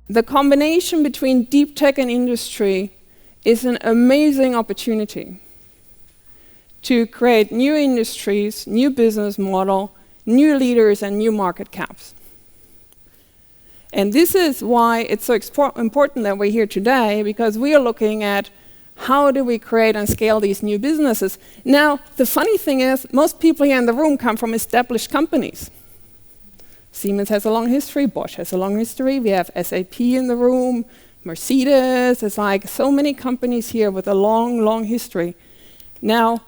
The combination between deep tech and industry is an amazing opportunity to create new industries, new business model, new leaders, and new market caps. And this is why it's so important that we're here today, because we are looking at how do we create and scale these new businesses. Now, the funny thing is, most people here in the room come from established companies. Siemens has a long history, Bosch has a long history, we have SAP in the room, Mercedes, it's like so many companies here with a long, long history. Now,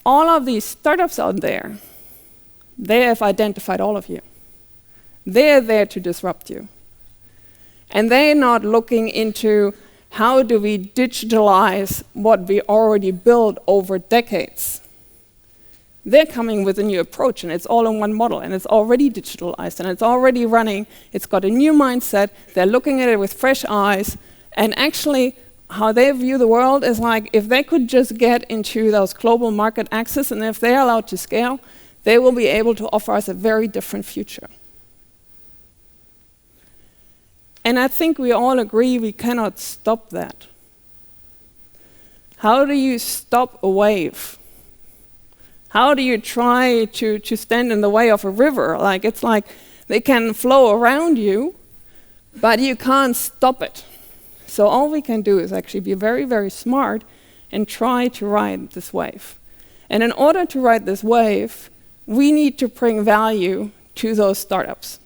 all of these startups out there, they have identified all of you. They're there to disrupt you. And they're not looking into how do we digitalize what we already built over decades. They're coming with a new approach, and it's all in one model, and it's already digitalized, and it's already running. It's got a new mindset. They're looking at it with fresh eyes, and actually, how they view the world is like, if they could just get into those global market access, and if they're allowed to scale, they will be able to offer us a very different future. And I think we all agree we cannot stop that. How do you stop a wave? How do you try to stand in the way of a river? Like, it's like they can flow around you, but you can't stop it. So all we can do is actually be very, very smart and try to ride this wave. And in order to ride this wave, we need to bring value to those startups.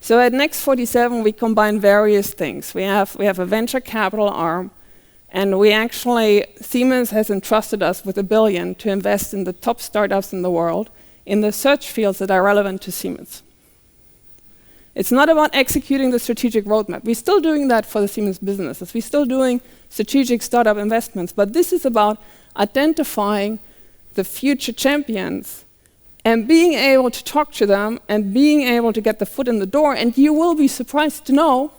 So at Next 47, we combine various things. We have a venture capital arm, and Siemens has entrusted us with $1 billion to invest in the top startups in the world in the search fields that are relevant to Siemens. It's not about executing the strategic roadmap. We're still doing that for the Siemens businesses. We're still doing strategic startup investments, but this is about identifying the future champions and being able to talk to them and being able to get the foot in the door. And you will be surprised to know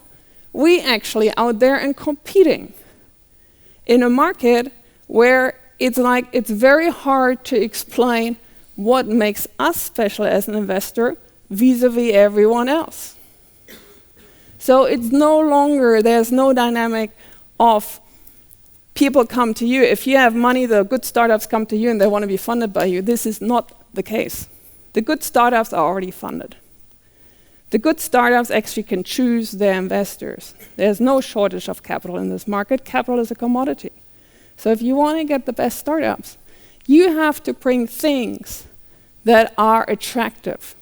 we actually out there and competing in a market where it's very hard to explain what makes us special as an investor vis-a-vis everyone else. So it's no longer, there's no dynamic of people come to you. If you have money, the good startups come to you and they want to be funded by you. This is not the case. The good startups are already funded. The good startups actually can choose their investors. There's no shortage of capital in this market. Capital is a commodity. So if you want to get the best startups, you have to bring things that are attractive.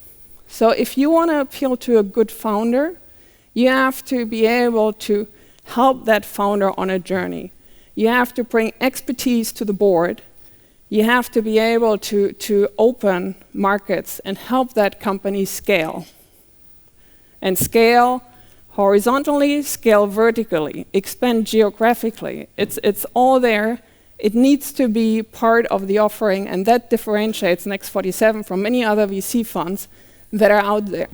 So if you want to appeal to a good founder, you have to be able to help that founder on a journey. You have to bring expertise to the board. You have to be able to open markets and help that company scale. And scale horizontally, scale vertically, expand geographically. It's all there. It needs to be part of the offering, and that differentiates Next 47 from many other VC funds that are out there.